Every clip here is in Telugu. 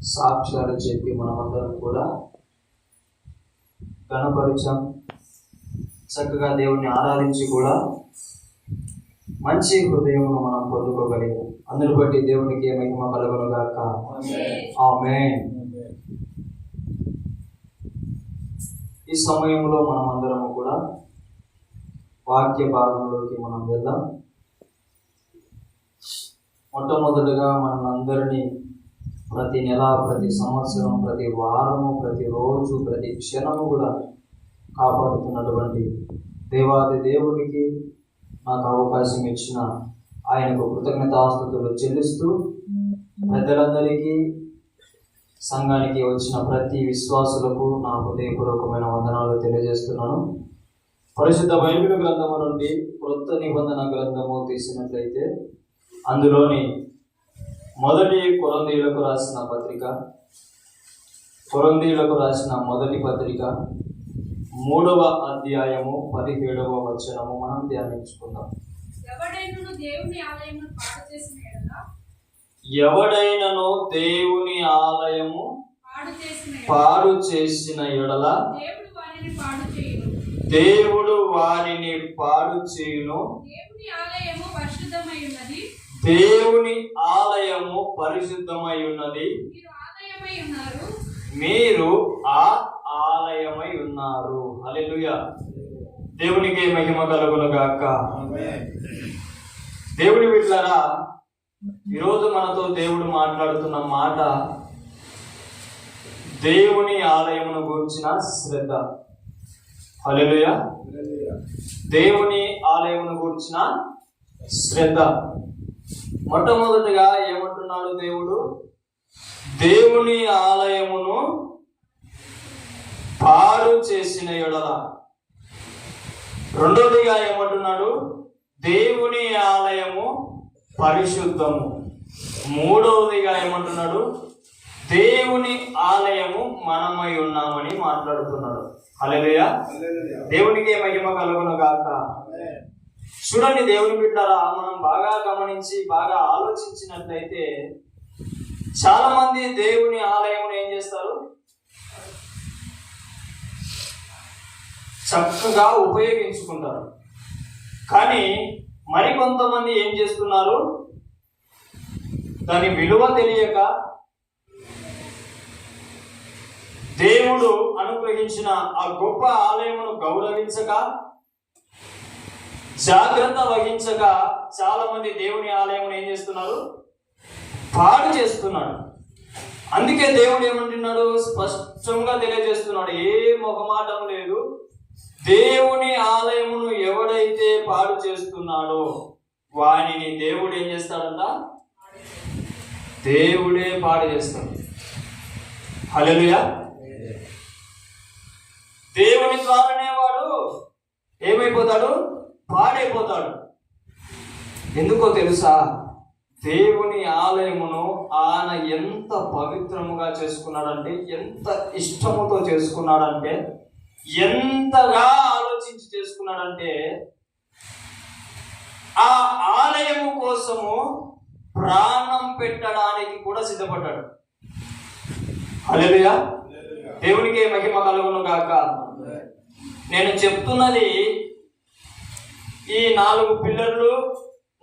సాక్ష్యాలు చెప్పి మనమందరం కూడా కనపరిచాం. చక్కగా దేవుణ్ణి ఆరాధించి కూడా మంచి హృదయమును మనం పొందుకోగలిగాం. అందును బట్టి దేవునికి మహిమ కలుగును గాక. ఆమేన్. ఈ సమయంలో మనం అందరము కూడా వాక్య భాగంలోకి మనం వెళ్దాం. మొట్టమొదటిగా మనందరినీ ప్రతి నెల, ప్రతి సంవత్సరం, ప్రతి వారము, ప్రతి రోజు, ప్రతి క్షణము కూడా కాపాడుతున్నటువంటి దేవాది దేవునికి నాకు అవకాశం ఇచ్చిన ఆయనకు కృతజ్ఞతాస్తుతులు చెల్లిస్తూ, పెద్దలందరికీ, సంఘానికి వచ్చిన ప్రతి విశ్వాసులకు నా హృదయపూర్వకమైన వందనాలు తెలియజేస్తున్నాను. పరిశుద్ధ బైబిల్ గ్రంథము నుండి క్రొత్త నిబంధన గ్రంథము తీసినట్లయితే అందులోని మొదటి కొరింథీయులకు రాసిన పత్రిక, కొరింథీయులకు రాసిన మొదటి పత్రిక 3వ అధ్యాయము 17వ వచనము మనం ధ్యానించుకుందాం. ఎవడైనను దేవుని ఆలయము పాడు చేసిన ఎడల దేవుడు వారిని పాడు చేయును. దేవుని ఆలయము పరిశుద్ధమై ఉన్నది, మీరు ఆ ఆలయమై ఉన్నారు. హల్లెలూయా. దేవునికి మహిమ కలుగును గాక. దేవుని బిడ్డలారా, ఈరోజు మనతో దేవుడు మాట్లాడుతున్న మాట దేవుని ఆలయమును గురించిన శ్రద్ధ. హల్లెలూయా. దేవుని ఆలయమును గురించిన శ్రద్ధ. మొట్టమొదటిగా ఏమంటున్నాడు దేవుడు? దేవుని ఆలయమును పాడు చేసిన ఎడల. రెండోదిగా ఏమంటున్నాడు? దేవుని ఆలయము పరిశుద్ధము. మూడవదిగా ఏమంటున్నాడు? దేవుని ఆలయము మనమై ఉన్నామని మాట్లాడుతున్నాడు. హల్లెలూయా. దేవునికి మహిమ కలుగును గాక. చూడండి దేవుని బిడ్డలారా, మనం బాగా గమనించి బాగా ఆలోచించినట్లయితే చాలా మంది దేవుని ఆలయమును ఏం చేస్తారు? చక్కగా ఉపయోగించుకుంటారు. కానీ మరికొంతమంది ఏం చేస్తున్నారు? దాని విలువ తెలియక, దేవుడు అనుగ్రహించిన ఆ గొప్ప ఆలయమును గౌరవించక, జాగ్రత్త వహించక చాలా మంది దేవుని ఆలయమును ఏం చేస్తున్నారు? పాడు చేస్తున్నాడు. అందుకే దేవుడు ఏమంటున్నాడు? స్పష్టంగా తెలియజేస్తున్నాడు, ఏ మొహమాటం లేదు. దేవుని ఆలయమును ఎవడైతే పాడు చేస్తున్నాడో వానిని దేవుడు ఏం చేస్తాడంట? దేవుడే పాడు చేస్తాడు. హల్లెలూయా. దేవుని ద్వారానే వాడు ఏమైపోతాడు? పాడైపోతాడు. ఎందుకో తెలుసా? దేవుని ఆలయమును ఆయన ఎంత పవిత్రముగా చేసుకున్నాడంటే, ఎంత ఇష్టముతో చేసుకున్నాడంటే, ఎంతగా ఆలోచించి చేసుకున్నాడంటే, ఆ ఆలయము కోసము ప్రాణం పెట్టడానికి కూడా సిద్ధపడ్డాడు. హల్లెలూయా. దేవునికి మహిమ కలుగును గాక. నేను చెప్తున్నది ఈ 4 పిల్లర్లు,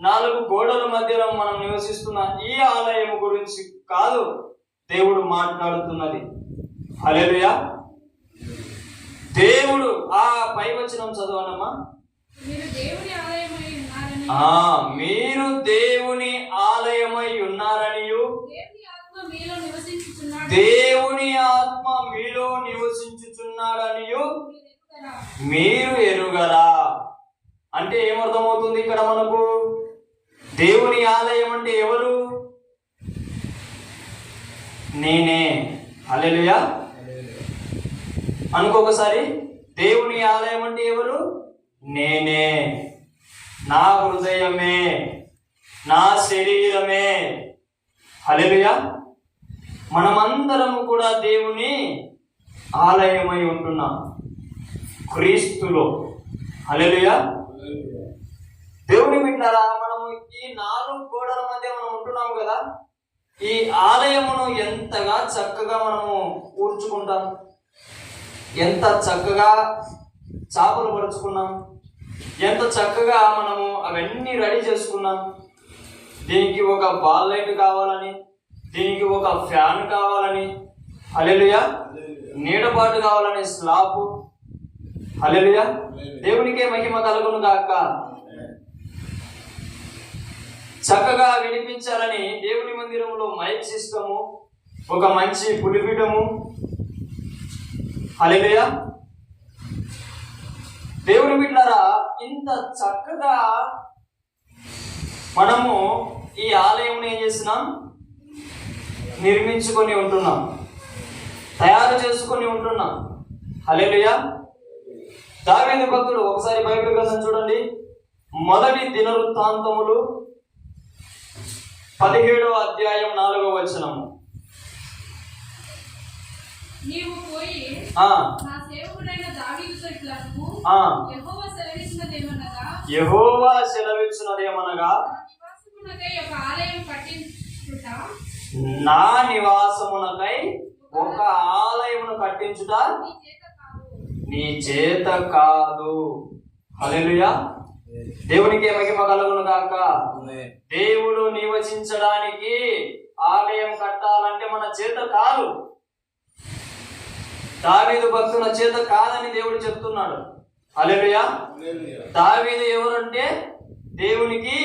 4 గోడల మధ్యలో మనం నివసిస్తున్న ఈ ఆలయం గురించి కాదు దేవుడు మాట్లాడుతున్నది. హల్లెలూయా. దేవుడు ఆ పై వచనం చదవనమ్మా. మీరు దేవుని ఆలయమై ఉన్నారనియు దేవుని ఆత్మ మీలో నివసించుచున్నాడనియు మీరు ఎరుగరా. అంటే ఏమర్థమవుతుంది ఇక్కడ మనకు? దేవుని ఆలయం అంటే ఎవరు? నేనే. హల్లెలూయా. అనుకోకసారి, దేవుని ఆలయం అంటే ఎవరు? నేనే, నా హృదయమే, నా శరీరమే. హల్లెలూయా. మనమందరము కూడా దేవుని ఆలయమై ఉంటున్నాం క్రీస్తులో. హల్లెలూయా. దేవుని బిడ్డలారా, మనము ఈ 4 గోడల మధ్య మనం ఉంటున్నాము కదా. ఈ ఆలయమును ఎంత ఎంతగా చక్కగా మనము ఊడ్చుకుంటాం, ఎంత చక్కగా చేపలు పరుచుకున్నాం, ఎంత చక్కగా మనము అవన్నీ రెడీ చేసుకున్నాం. దీనికి ఒక బాల్ లైట్ కావాలని, దీనికి ఒక ఫ్యాన్ కావాలని, హల్లెలూయా, నీడపాటు కావాలని స్లాబ్, హల్లెలూయా, దేవునికే మహిమ కలుగును గాక. చక్కగా వినిపించాలని దేవుని మందిరంలో మైక్ సిస్టము, ఒక మంచి పులిపీఠము, హల్లెలూయా. దేవుని బిడ్డలారా, ఇంత చక్కగా మనము ఈ ఆలయం ఏం చేస్తున్నాం, నిర్మించుకొని ఉంటున్నాం, తయారు చేసుకొని ఉంటున్నాం. హల్లెలూయా. దావీదు భక్తుడు, ఒకసారి బైబిల్ గ్రంథం చూడండి, మొదటి దినవృత్తాంతములు 17వ అధ్యాయం 4వ వచనము. నీవు పోయి నా సేవకుడైన దావీదుతో ఇట్లా చెప్పు, యెహోవా సెలవిచ్చినదేమనగా నా నివాసమునకై ఒక ఆలయమును కట్టించుట నీ చేత కాదు. హల్లెలూయా. దేవునికి మహిమ కలుగును గాక. దేవుడు నివసించడానికి ఆలయం కట్టాలంటే మన చేత కాదు, దావీదు భక్తుల చేత కాదని దేవుడు చెప్తున్నాడు. హల్లెలూయా. దావీదు ఎవరంటే దేవునికి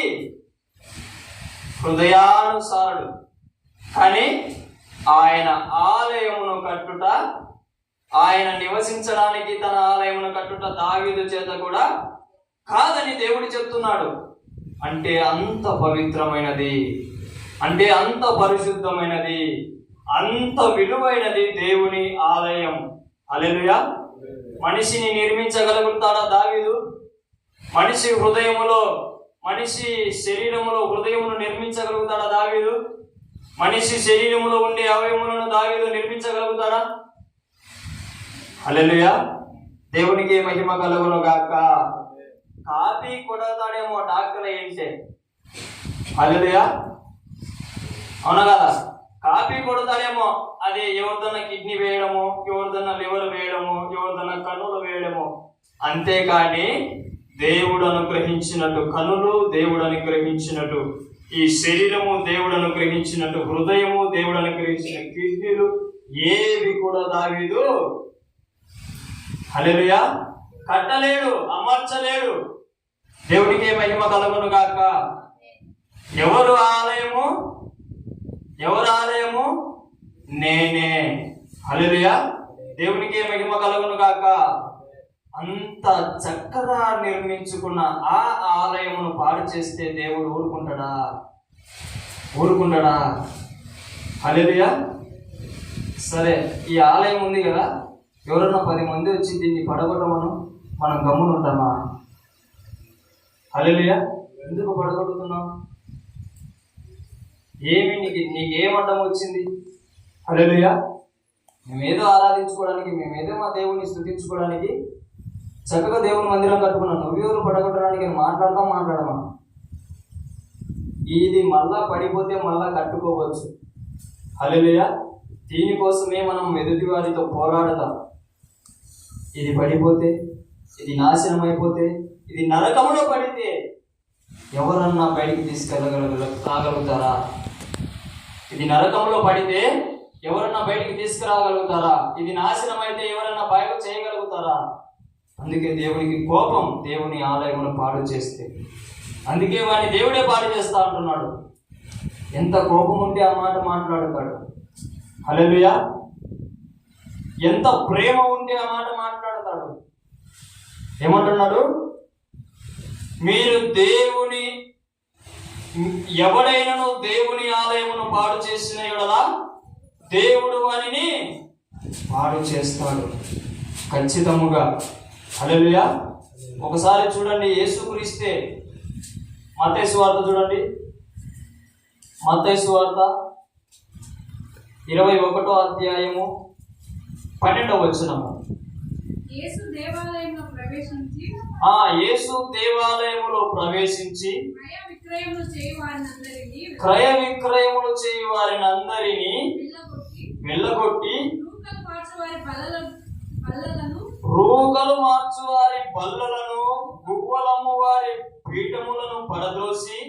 హృదయానుసారుడు, కానీ ఆయన ఆలయమును కట్టుట, ఆయన నివసించడానికి తన ఆలయమును కట్టుట దావీదు చేత కూడా కాదని దేవుడు చెప్తున్నాడు. అంటే అంత పవిత్రమైనది, అంటే అంత పరిశుద్ధమైనది, అంత విలువైనది దేవుని ఆలయం. హల్లెలూయా. మనిషిని నిర్మించగలుగుతాడా దావీదు? మనిషి హృదయములో, మనిషి శరీరములో హృదయమును నిర్మించగలుగుతాడా దావీదు? మనిషి శరీరములో ఉండే అవయములను దావీదు నిర్మించగలుగుతాడా? హల్లెలూయా. దేవునికి మహిమ కలుగును గాక. కాపీ కొడతాడేమో డాక్టర్ ఏంటే, హల్లెలూయా, అవునా కదా? కాపీ కొడతాడేమో, అదే ఎవరిదన్నా కిడ్నీ వేయడము, ఎవరిదన్నా లివర్ వేయడము, ఎవరిదన్నా కన్నులు వేయడము. అంతేకాని దేవుడు అనుగ్రహించినట్టు కన్నులు, దేవుడు అనుగ్రహించినట్టు ఈ శరీరము, దేవుడు అనుగ్రహించినట్టు హృదయము, దేవుడు అనుగ్రహించిన కిడ్నీలు ఏవి కూడా దావీదు, హల్లెలూయా, కట్టలేడు, అమర్చలేడు. దేవుడికే మహిమ కలుగును గాక. ఎవరు ఆలయము? ఎవరు ఆలయము? నేనే. హల్లెలూయా. దేవునికే మహిమ కలుగును గాక. అంత చక్కగా నిర్మించుకున్న ఆ ఆలయమును పాడు చేస్తే దేవుడు ఊరుకుంటాడా? ఊరుకుంటాడా? హల్లెలూయా. సరే, ఈ ఆలయం ఉంది కదా, ఎవరన్నా 10 మంది వచ్చి దీన్ని పడగొట్టమను, మనం గమ్మున ఉంటామా? హల్లెలూయా. ఎందుకు పడగొట్టుతున్నాం? ఏమి నీకేం అడ్డం వచ్చింది? హల్లెలూయా. మేమేదో ఆరాధించుకోవడానికి, మేమేదో మా దేవుని స్తుతించుకోవడానికి చక్కగా దేవుని మందిరం కట్టుకున్నాం. నువ్వెవరు పడగొట్టడానికి? మాట్లాడమా? ఇది మళ్ళా పడిపోతే మళ్ళా కట్టుకోవచ్చు. హల్లెలూయా. దీనికోసమే మనం ఎదుటి వారితో పోరాడతాం. ఇది పడిపోతే, ఇది నాశనం అయిపోతే, ఇది నరకంలో పడితే ఎవరన్నా బయటికి తీసుకెళ్ళగలుగుతారా? ఇది నరకంలో పడితే ఎవరన్నా బయటికి తీసుకురాగలుగుతారా? ఇది నాశనం అయితే ఎవరన్నా బయట చేయగలుగుతారా? అందుకే దేవునికి కోపం దేవుని ఆలయమును పాడు చేస్తే. అందుకే వాడిని దేవుడే పాడు చేస్తా అంటున్నాడు. ఎంత కోపం ఉంటే ఆ మాట మాట్లాడతాడు. హల్లెలూయా. ఎంత ప్రేమ ఉంటే ఆ మాట మాట్లాడతాడు. ఏమంటున్నాడు? మీరు ఎవడైనాను దేవుని ఆలయమును పాడు చేసిన యెడల దేవుడు వానిని పాడు చేస్తాడు ఖచ్చితముగా. హల్లెలూయా. ఒకసారి చూడండి, యేసుక్రీస్తే మత్తయి సువార్త చూడండి, మత్తయి సువార్త 21వ అధ్యాయము 12వ వచనము. యేసు దేవాలయములో ప్రవేశించి క్రయ విక్రయములు చేయు వారినందరినీ వెళ్ళగొట్టి రూకలు మార్చు వారి బల్లలను రూకలు మార్చు వారి బల్లలను గువ్వలము వారి పీఠములను పడద్రోసి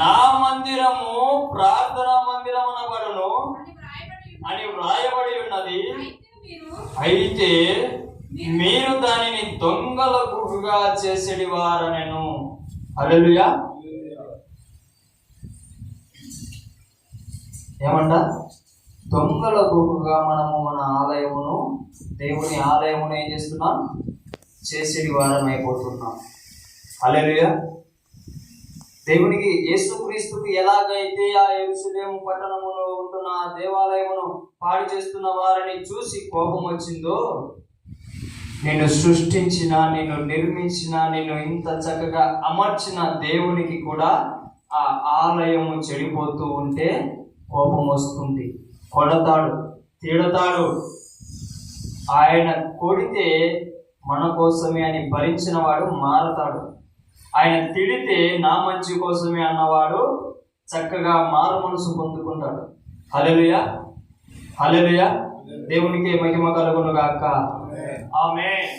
నా మందిరము ప్రార్థనా మందిరమనబడును అని వ్రాయబడి ఉన్నది. అయితే మీరు దానిని దొంగల గుహగా చేసేది వారనెను. హల్లెలూయా. ఏమంట? దొంగల గుహగా మనము మన ఆలయమును, దేవుని ఆలయమును ఏం చేస్తున్నాం? చేసేది వారం అయిపోతున్నాం. హల్లెలూయా. దేవునికి యేసుక్రీస్తుకు ఎలాగైతే ఆ యెరూషలేము పట్టణములో ఉంటున్న ఆ దేవాలయమును పాడు చేస్తున్న వారిని చూసి కోపం వచ్చిందో, నిన్ను సృష్టించిన, నిన్ను నిర్మించిన, నిన్ను ఇంత చక్కగా అమర్చిన దేవునికి కూడా ఆ ఆలయము చెడిపోతూ ఉంటే కోపం వస్తుంది. కొడతాడు, తిడతాడు. ఆయన కొడితే మన కోసమే అని భరించిన వాడు మారతాడు. ఆయన తిడితే నా మంచి కోసమే అన్నవాడు చక్కగా మారు మనసు పొందుకుంటాడు. హల్లెలూయా, హల్లెలూయా. దేవునికి మహిమ కలుగును గాక. ఆమేన్.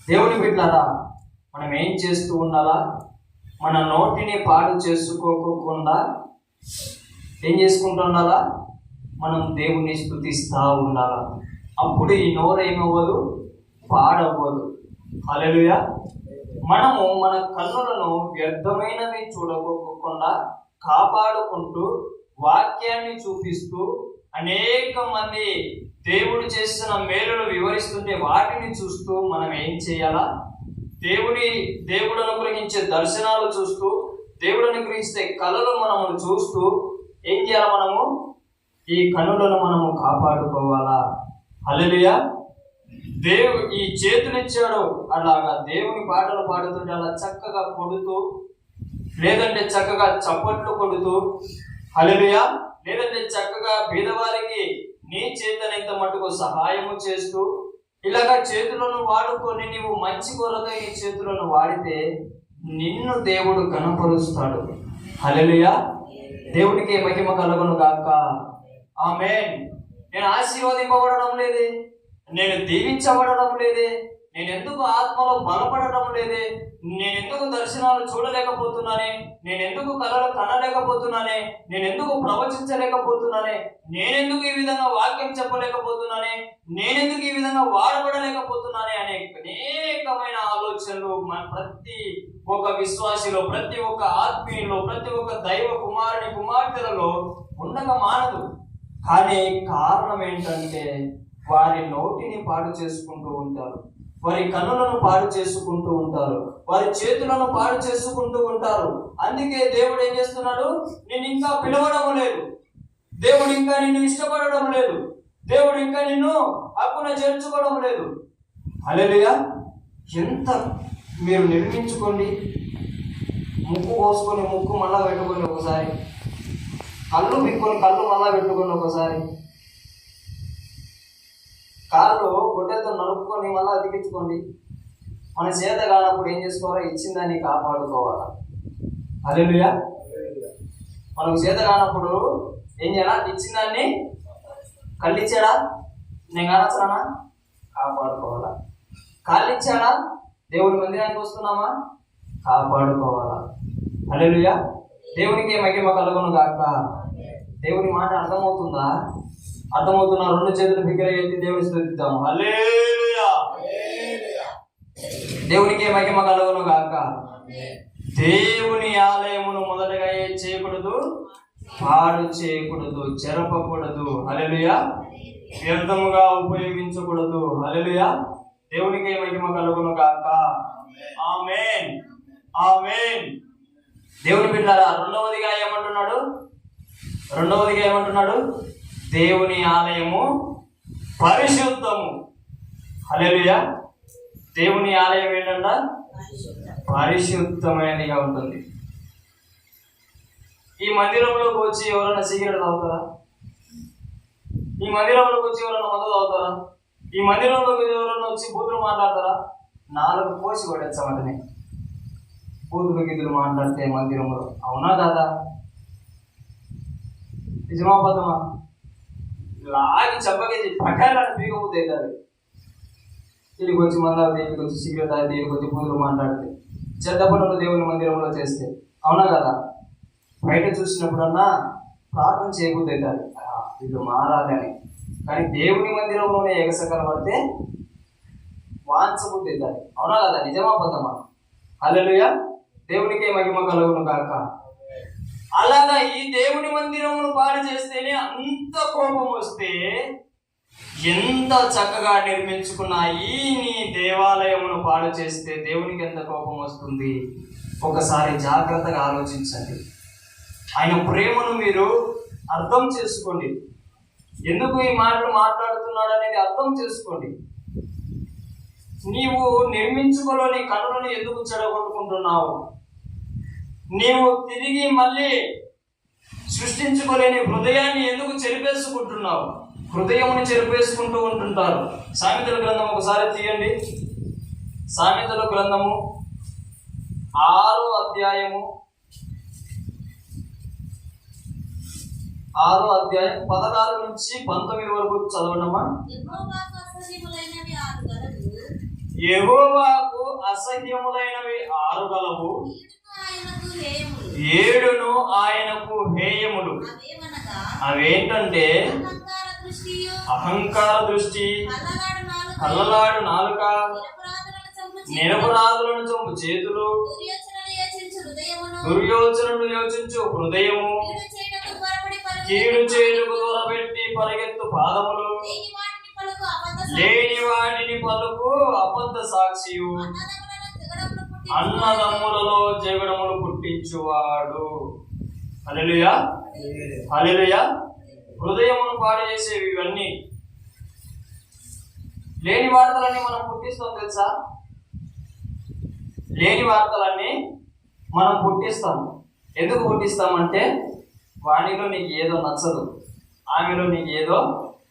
దేవుని బిడ్డలారా, మనం ఏం చేస్తూ ఉండాలా? మన నోటిని పాడు చేసుకోకుండా ఏం చేసుకుంటూ ఉండాలా? మనం దేవుని స్తుతిస్తూ ఉండాలా. అప్పుడు ఈ నోరు ఏమవ్వదు, పాడవ్వదు. హల్లెలూయా. మనము మన కన్నులను వ్యర్థమైనవి చూడకోకుండా కాపాడుకుంటూ వాక్యాన్ని చూపిస్తూ అనేక మంది దేవుడు చేసిన మేలును వివరిస్తుంటే వాటిని చూస్తూ మనం ఏం చేయాలా? దేవుడు అనుగ్రహించే దర్శనాలు చూస్తూ, దేవుడు అనుగ్రహించే కళలు మనము చూస్తూ ఏం చేయాలి? మనము ఈ కన్నులను మనము కాపాడుకోవాలా. హల్లెలూయా. ఈ చేతునిచ్చాడు, అలాగా దేవుని పాటలు పాడుతుంటే అలా చక్కగా కొడుతూ, లేదంటే చక్కగా చప్పట్లు కొడుతూ, హల్లెలూయా, లేదంటే చక్కగా పేదవారికి నీ చేతనైత మటుకు సహాయము చేస్తూ, ఇలాగా చేతులను వాడుకొని నీవు మంచి కొరకై నీ చేతులను వాడితే నిన్ను దేవుడు కనపరుస్తాడు. హల్లెలూయా. దేవునికి మహిమ కలుగును గాక. ఆమేన్. నేను ఆశీర్వదింపబడడం లేదే, నేను దీవించబడడం లేదే, నేను ఎందుకు ఆత్మలో బలపడడం లేదే, నేను ఎందుకు దర్శనాలు చూడలేకపోతున్నానే, నేను ఎందుకు కళలు కనలేకపోతున్నానే, నేను ఎందుకు ప్రవచించలేకపోతున్నానే, నేనెందుకు ఈ విధంగా వాక్యం చెప్పలేకపోతున్నానే, నేనెందుకు ఈ విధంగా వాడబడలేకపోతున్నానే అనే అనేకమైన ఆలోచనలు మన ప్రతి ఒక్క విశ్వాసిలో, ప్రతి ఒక్క ఆత్మీయులో, ప్రతి ఒక్క దైవ కుమారుని కుమార్తెలలో ఉండగా మానదు. కానీ కారణం ఏంటంటే వారి నోటిని పాడు చేసుకుంటూ ఉంటారు, వారి కన్నులను పాడు చేసుకుంటూ ఉంటారు, వారి చేతులను పాడు చేసుకుంటూ ఉంటారు. అందుకే దేవుడు ఏం చేస్తున్నాడు? నిన్ను ఇంకా పిలవడం లేదు, దేవుడు ఇంకా నిన్ను ఇష్టపడడం లేదు, దేవుడు ఇంకా నిన్ను హక్కున చేర్చుకోవడం లేదు. హల్లెలూయా. ఎంత మీరు నిర్మించుకోండి, ముక్కు కోసుకొని ముక్కు మళ్ళా పెట్టుకొని ఒకసారి, కళ్ళు పిక్కొని కళ్ళు మళ్ళా పెట్టుకొని ఒకసారి, కాళ్ళు గొడ్డలతో నరుపుకొని మళ్ళీ అతికించుకోండి. మన చేత కానప్పుడు ఏం చేసుకోవాలా? ఇచ్చిందాన్ని కాపాడుకోవాలా. హల్లెలూయా. మనకు చేత కానప్పుడు ఏం చేయాలా? ఇచ్చిందాన్ని, కళ్ళు ఇచ్చాడా? నేను కానొచ్చానా? కాపాడుకోవాలా. కాళ్ళు ఇచ్చాడా? దేవుని మందిరానికి వస్తున్నామా? కాపాడుకోవాలా. హల్లెలూయా. దేవునికి మహిమ కలుగును గాక. దేవుని మాట అర్థమవుతుందా? అర్థమవుతున్నా? రెండు చేతులు బిగ్గర ఎత్తి దేవుని స్తుతిద్దాము. హల్లెలూయా. దేవునికి మహిమ కలుగును గాక. దేవుని ఆలయమును మొదటగా ఏం చేయకూడదు? పాడు చేయకూడదు, చెరపకూడదు. హల్లెలూయా. వ్యర్థముగా ఉపయోగించకూడదు. హల్లెలూయా. దేవునికి మహిమ కలుగును గాక. ఆమేన్, ఆమేన్. దేవుని బిడ్డలారా, రెండవదిగా ఏమంటున్నాడు? దేవుని ఆలయము పరిశుద్ధము. హల్లెలూయా. దేవుని ఆలయం ఏంటంట? పరిశుద్ధమైనదిగా ఉంటుంది. ఈ మందిరంలోకి వచ్చి ఎవరైనా సిగరెట్ తాగుతారా? ఈ మందిరంలోకి వచ్చి ఎవరైనా మందు తాగుతారా? ఈ మందిరంలోకి ఎవరైనా వచ్చి బూతులు మాట్లాడతారా? 4 కోసి కొట్టేస్తామంటనే బూతులు గిద్దులు మాట్లాడితే మందిరంలో. అవునా కాదా? నిజమా అబద్ధమా? లాగి చంపకేసి పకాలని పీకపోతే అవుతుంది. దీనికి వచ్చి మందాలు, దీనికి వచ్చి సిగరెట్ తాగి, దీనికి వచ్చి పూజలు మాట్లాడితే, చెడ్డ పనులు దేవుని మందిరంలో చేస్తే, అవునా కదా? బయట చూసినప్పుడన్నా ప్రార్థన చేయబుద్ధి అవుతుంది, వీళ్ళు మారాలని. కానీ దేవుని మందిరంలోనే ఎగసకల పడితే వాంచబుద్ధి అవుతుంది, అవునా కదా? నిజమా అబద్ధమా? హల్లెలూయా, దేవునికే మహిమ కలుగును గాక. అలాగా ఈ దేవుని మందిరమును పాడు చేస్తేనే అంత కోపం వస్తే, ఎంత చక్కగా నిర్మించుకున్న ఈ నీ దేవాలయమును పాడు చేస్తే దేవునికి ఎంత కోపం వస్తుంది? ఒకసారి జాగ్రత్తగా ఆలోచించండి. ఆయన ప్రేమను మీరు అర్థం చేసుకోండి. ఎందుకు ఈ మాటలు మాట్లాడుతున్నాడు అనేది అర్థం చేసుకోండి. నీవు నిర్మించుకోలేని కనులను ఎందుకు చెడగొట్టుకుంటున్నావు? నీవు తిరిగి మళ్ళీ సృష్టించుకోలేని హృదయాన్ని ఎందుకు చెరిపేసుకుంటున్నావు? హృదయముని చెరిపేసుకుంటూ ఉంటుంటారు. సామెతల గ్రంథం ఒకసారి తీయండి. సామెతల గ్రంథము 6వ అధ్యాయము 16 నుంచి 19 వరకు చదవడమా. యెహోవాకు అసహ్యములైనవి 6 గలవు, 7 ఆయనకు హేయములు. అవేంటంటే అహంకార దృష్టి, కళ్ళలాడు నాలుక, నిరపరాధులను చంపు చేతులు, దుర్యోచనలు యోచించు హృదయము, కీడు చేయుటకు దూరపెట్టి పరిగెత్తు పాదములు, లేని వాటిని పలుకు అబద్ధ సాక్షియు, అన్నదమ్ములలో జగడములు పుట్టించువాడు. హల్లెలూయా, హల్లెలూయా. హృదయమును పాడు చేసేవి ఇవన్నీ. లేని వార్తలన్నీ మనం పుట్టిస్తాం తెలుసా? లేని వార్తలన్నీ మనం పుట్టిస్తాం. ఎందుకు పుట్టిస్తామంటే, వాడిలో నీకు ఏదో నచ్చదు, ఆమెలో నీకు ఏదో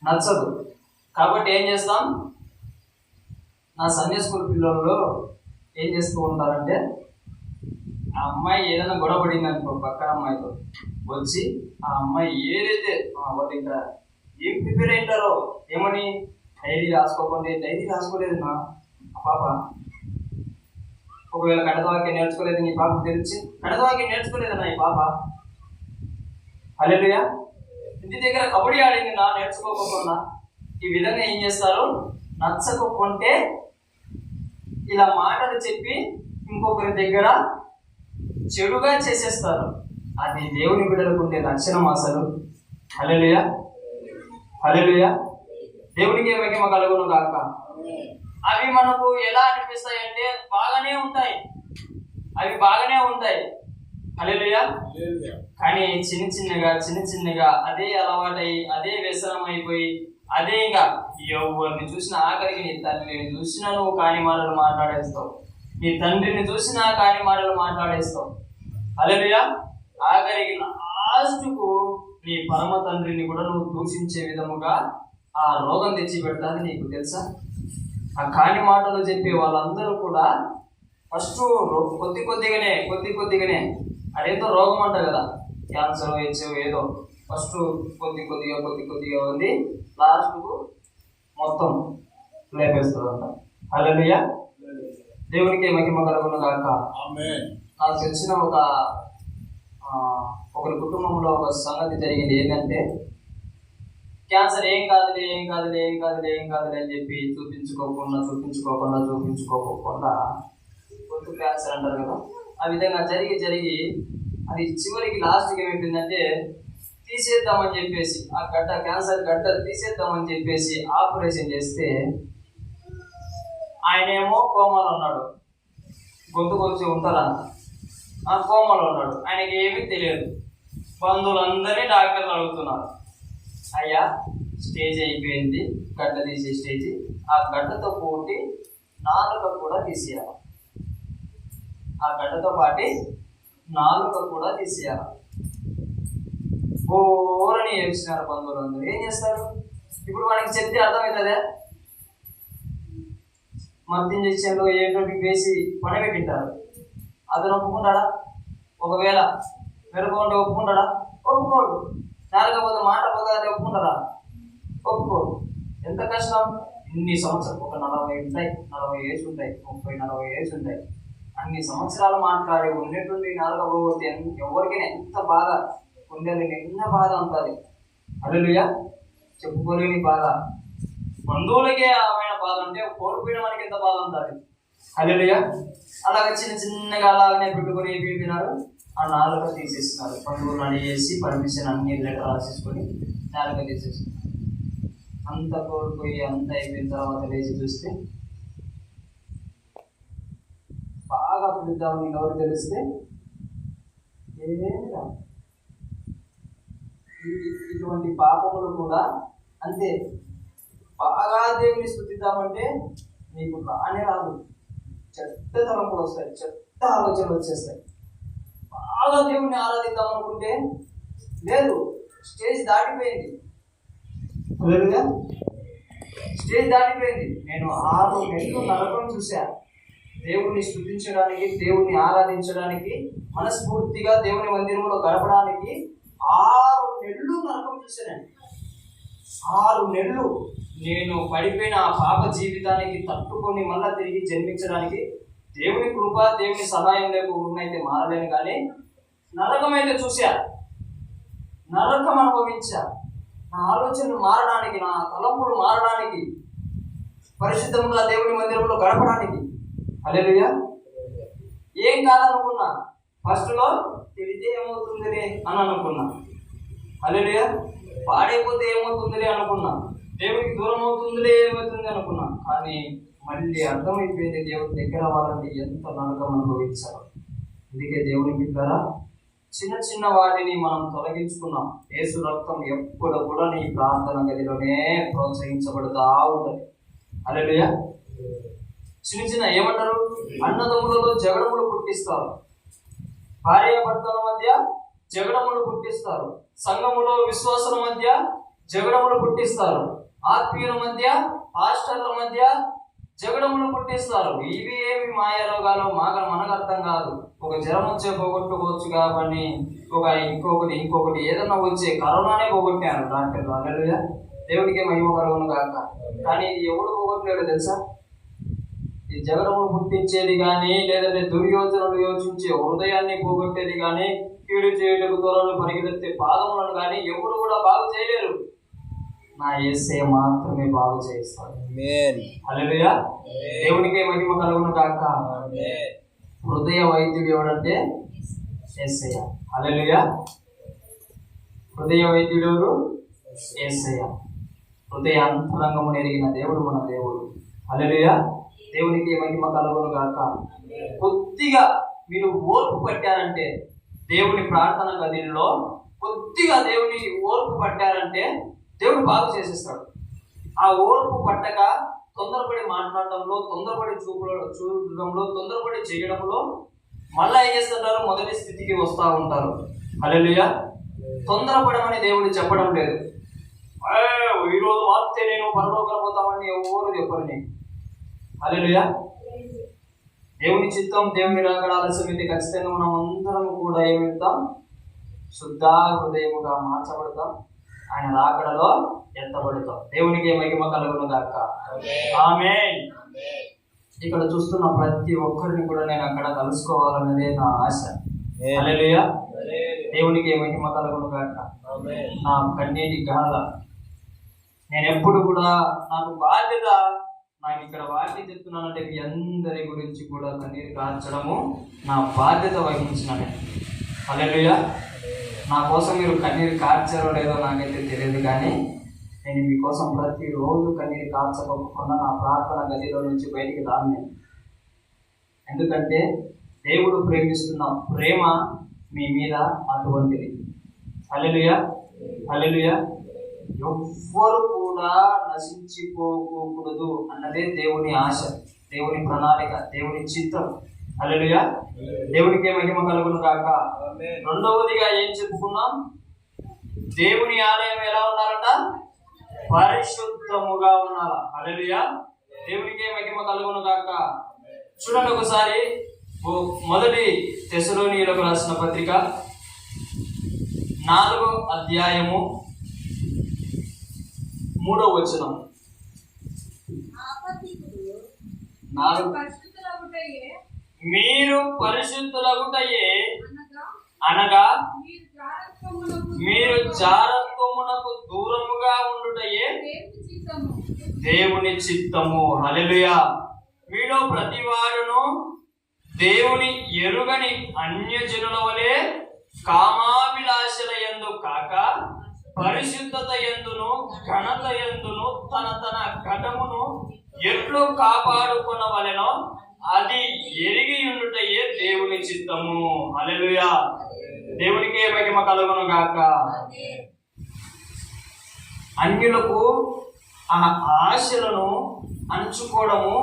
నచ్చదు. కాబట్టి ఏం చేస్తాం? నా సండే స్కూల్ పిల్లలు ఏం చేస్తూ ఉంటారంటే, ఆ అమ్మాయి ఏదైనా గొడవ పడింది అనుకో పక్కన అమ్మాయితో, వచ్చి ఆ అమ్మాయి ఏదైతే వాళ్ళు ఇంకా ఏం ప్రిపేర్ అయింటారో, ఏమని డైరీ రాసుకోకండి, డైరీ రాసుకోలేదు నా పాప, ఒకవేళ కడతవాక్యం నేర్చుకోలేదు నీ పాప తెలిసి, కడతవాక్యం నేర్చుకోలేదన్నా ఈ పాప, హల్లెలూయా, ఇంటి దగ్గర కబడ్డీ ఆడింది నా నేర్చుకోకుండా. ఈ విధంగా ఏం చేస్తారు? నచ్చకపోతే ఇలా మాటలు చెప్పి ఇంకొకరి దగ్గర చెడుగా చేసేస్తారు. అది దేవుని బిడ్డలకు ఉండే లక్షణం అసలు. హల్లెలూయా, హల్లెలూయా. దేవునికి మహిమ కలుగును గాక. అవి మనకు ఎలా అనిపిస్తాయి అంటే బాగానే ఉంటాయి, అవి బాగానే ఉంటాయి. హల్లెలూయా. కానీ చిన్న చిన్నగా అదే అలవాటై, అదే వ్యసనం అయిపోయి, అదే ఇంకా ఎవరిని చూసినా, ఆఖరికి నీ తల్లిని చూసినా నువ్వు కాని మాటలు మాట్లాడేస్తావు, నీ తండ్రిని చూసినా కాని మాటలు మాట్లాడేస్తావు. హల్లెలూయా. ఆఖరికి లాస్ట్కు నీ పరమ తండ్రిని కూడా నువ్వు దూషించే విధముగా ఆ రోగం తెచ్చి పెడతాది. నీకు తెలుసా? ఆ కాని మాటలు చెప్పే వాళ్ళందరూ కూడా ఫస్ట్ కొద్ది కొద్దిగానే అదేంతో రోగం అంట కదా, క్యాన్సర్ హెచ్ఐవి ఏదో, ఫస్ట్ కొద్ది కొద్దిగా ఉంది, లాస్ట్కు మొత్తం లేపేస్తుంది అంట. హల్లెలూయా. దేవునికి మహిమ కలుగును గాక. నాకు తెలిసిన ఒకరి కుటుంబంలో ఒక సంగతి జరిగింది. ఏంటంటే, క్యాన్సర్ ఏం కాదులే అని చెప్పి చూపించుకోకుండా గొంతు క్యాన్సర్ అంటారు కదా, ఆ విధంగా జరిగి అది చివరికి లాస్ట్కి ఏమైపోయిందంటే, తీసేద్దామని చెప్పేసి ఆ క్యాన్సర్ గడ్డ తీసేద్దామని చెప్పేసి ఆపరేషన్ చేస్తే, ఆయనేమో కోమాలో ఉన్నాడు, గొంతుకు వచ్చి ఉంటారా, ఆ కోమాలో ఉన్నాడు, ఆయనకి ఏమీ తెలియదు. బంధువులందరినీ డాక్టర్లు అడుగుతున్నారు, అయ్యా స్టేజ్ అయిపోయింది, గడ్డ తీసే స్టేజ్, ఆ గడ్డతో పోటీ నాలుక కూడా తీసేయాలి, ఆ గడ్డతో పాటి నాలుక కూడా తీసేయాలి. బోరని ఏడ్చినారు బంధువులందరూ. ఏం చేస్తారు ఇప్పుడు? వాడికి చెప్తే అర్థమవుతుందా? మద్యం ఇంజక్షన్లు ఏంటో వేసి పడబెట్టింటారు. అతను ఒప్పుకుంటాడా? ఒకవేళ మెరుపుకుంటే ఒప్పుకుంటాడా? ఒప్పుకోడు. నాలుగ పోతే మాట పోతే అది ఒప్పుకుంటారా? ఒప్పుకోరు. ఎంత కష్టం. ఇన్ని సంవత్సరాలు, ఒక 40 ఉంటాయి, 40 ఏళ్ళు ఉంటాయి, 30-40 ఏళ్ళు ఉంటాయి, అన్ని సంవత్సరాలు మాట్లాడి ఉన్నటువంటి నాలుగ పోతే ఎవరికైనా ఎంత బాధ, గుండెలు నిన్న బాధ ఉంటుంది. హల్లెలూయా. చెప్పుకోలేని బాధ. బంధువులకే ఆమెన బాధ ఉంటే కోల్పోయిన మనకి ఎంత బాధ ఉంటుంది. హల్లెలూయా. అలాగే చిన్న చిన్నగా అలాగనే పెట్టుకొని పీపినారు, ఆ నాలుక తీసేస్తున్నారు. బంధువులు అడిగేసి పర్మిషన్ అన్ని లెటర్ రాసేసుకొని నాలుక తీసేస్తున్నారు. అంత కోల్పోయి అంత అయిపోయిన తర్వాత లేచి చూస్తే బాగా పిలుద్దామని ఎవరు తెలిస్తే ఏమీ రాదు. ఇటువంటి పాపములు కూడా అంతే. బాగా దేవుని స్తుతిద్దామంటే నీకు రానే రాదు. చెడ్డ తలంపులు వస్తాయి, చెడ్డ ఆలోచనలు వచ్చేస్తాయి. బాగా దేవుణ్ణి ఆరాధిద్దాం అనుకుంటే లేదు, స్టేజ్ దాటిపోయింది. స్టేజ్ దాటిపోయింది. నేను 6 నెలలు నరకం చూశా. దేవుణ్ణి స్తుతించడానికి, దేవుణ్ణి ఆరాధించడానికి, మనస్ఫూర్తిగా దేవుని మందిరంలో గడపడానికి 6 నెలలు నరకం చూశానండి. 6 నెలలు నేను పడిపోయిన ఆ పాప జీవితానికి తట్టుకొని మళ్ళా తిరిగి జన్మించడానికి దేవుని కృప, దేవుని సహాయం లేకుండా అయితే మారలేను. కానీ నరకం అయితే చూశా, నరకం అనుభవించా. నా ఆలోచనలు మారడానికి, నా తలంపులు మారడానికి, పరిశుద్ధంగా దేవుని మందిరంలో గడపడానికి. హల్లెలూయా. ఏం కాదనుకున్నా, ఫస్ట్లో తిరిగితే ఏమవుతుందిలే అని అనుకున్నా. హల్లెలూయా. పాడైపోతే ఏమవుతుందిలే అనుకున్నా, దేవునికి దూరం అవుతుందిలే ఏమవుతుంది అనుకున్నా. కానీ మళ్ళీ అర్థమైపోయింది దేవుని దగ్గర అవ్వాలంటే ఎంత నరకం అనుభవించాలి. అందుకే దేవుని బిడ్డలారా, చిన్న చిన్న వాటిని మనం తొలగించుకున్నాం. యేసు రక్తం ఎప్పుడు కూడా నీ ప్రార్థన గదిలోనే ప్రోత్సహించబడుతూ ఉంటుంది. హల్లెలూయా. చిన్న చిన్న ఏమంటారు, అన్నదమ్ములలో జగడములు పుట్టిస్తారు, భార్యాభర్తల మధ్య జగడములు పుట్టిస్తారు, సంఘములో విశ్వాసుల మధ్య జగడములు పుట్టిస్తారు, ఆత్మీయుల మధ్య, పాస్టర్ల మధ్య జగడములు పుట్టిస్తారు. ఇవి ఏమి మాయా రోగాలు మనకు అర్థం కాదు. ఒక జ్వరం వచ్చే పోగొట్టుకోవచ్చు కాబట్టి ఇంకొకటి ఏదన్నా వచ్చే కరోనానే పోగొట్టారు డాక్టర్లు. హల్లెలూయా. దేవుడికే మహిమ కలుగును గాక. కానీ ఇది ఎవడు పోగొట్టలేడు తెలుసా? ఈ జగడములు పుట్టించేది కానీ, లేదంటే దుర్యోచనలు యోచించే హృదయాన్ని పోగొట్టేది కానీ, కీడు చేయుటకు దూరంలో పరిగెత్తే పాదములను కానీ ఎవరు కూడా బాగు చేయలేరు. నా యేసయ్య మాత్రమే బాగు చేస్తాడు. హల్లెలూయా. దేవునికే మహిమ కలుగును గాక. హృదయ వైద్యుడు ఎవడంటే యేసయ్య. హల్లెలూయా. హృదయ వైద్యుడు ఎవరు? యేసయ్య. హృదయ అంతరంగమును ఎరిగిన దేవుడు మన దేవుడు. హల్లెలూయా. దేవునికి మహిమ కలుగును గాక. కొద్దిగా మీరు ఓర్పు పట్టారంటే, దేవుని ప్రార్థన గదిలో కొద్దిగా దేవుని ఓర్పు పట్టారంటే దేవుడు బాగు చేసేస్తాడు. ఆ ఓర్పు పట్టక తొందరపడి మాట్లాడడంలో, తొందరపడి చూడడంలో, తొందరపడి చేయడంలో మళ్ళీ ఏం చేస్తుంటారు? మొదటి స్థితికి వస్తూ ఉంటారు. హల్లెలూయా. తొందరపడమని దేవుడు చెప్పడం లేదు. ఈరోజు మారితే నేను పరలోకం పోతామని ఎవరు చెప్పరు నీకు. హల్లెలూయా. దేవుని చిత్తం, దేవుని రాకడ ఆలస్యమైతే ఖచ్చితంగా మనం అందరం కూడా ఏమిస్తాం? శుద్ధ హృదయముగా మార్చబడతాం, ఆయన రాకడలో ఎత్తబడతాం. దేవునికి మహిమ కలుగును గాక. ఆమేన్. ఇక్కడ చూస్తున్న ప్రతి ఒక్కరిని కూడా నేను అక్కడ కలుసుకోవాలన్నదే నా ఆశ. హల్లెలూయా. దేవునికి మహిమ కలుగును గాక. నా కన్నీటి గాథ నేను ఎప్పుడు కూడా, నాకు బాధ్యత, నాకు ఇక్కడ వాక్యం చెప్తున్నానంటే మీ అందరి గురించి కూడా కన్నీరు కార్చడము నా బాధ్యత వహించిననే. హల్లెలూయా. నా కోసం మీరు కన్నీరు కార్చారో లేదో నాకైతే తెలియదు, కానీ నేను మీకోసం ప్రతిరోజు కన్నీరు కార్చకపోకుండా నా ప్రార్థన గదిలో నుంచి బయటికి రాను. ఎందుకంటే దేవుడు ప్రేమిస్తున్న ప్రేమ మీ మీద అటువంటిది. హల్లెలూయా. హల్లెలూయా. ఎవ్వరు కూడా నశించిపోకూడదు అన్నదే దేవుని ఆశ, దేవుని ప్రణాళిక, దేవుని చిత్తం. హల్లెలూయా. దేవునికే మహిమ కలుగును గాక. రెండవదిగా ఏం చెప్పుకున్నాం? దేవుని ఆలయం ఎలా ఉండాలంట? పరిశుద్ధముగా ఉండాల. హల్లెలూయా. దేవునికే మహిమ కలుగును గాక. చూడండి ఒకసారి మొదటి తెస్సలోనియులకు రాసిన పత్రిక 4వ అధ్యాయము 3వ వచనం. 4 మీరు పరిశుద్ధులగుటయే అనగా మీరు జారత్వమునకు దూరముగా ఉండుటయే దేవుని చిత్తము. హల్లెలూయా. మీలో ప్రతివాడును దేవుని ఎరుగని అన్యజనుల వలె కామాభిలాషల యందు కాక పరిశుద్ధత యందును ఘనత యందును తన ఘటమును ఎట్లు కాపాడుకొనవలెనో అది ఎరిగి ఉండుటయే దేవుని చిత్తము. హల్లెలూయా. దేవునికే మహిమ కలుగును గాక. అన్యులకు ఆ ఆశలను అణుచుకోవడము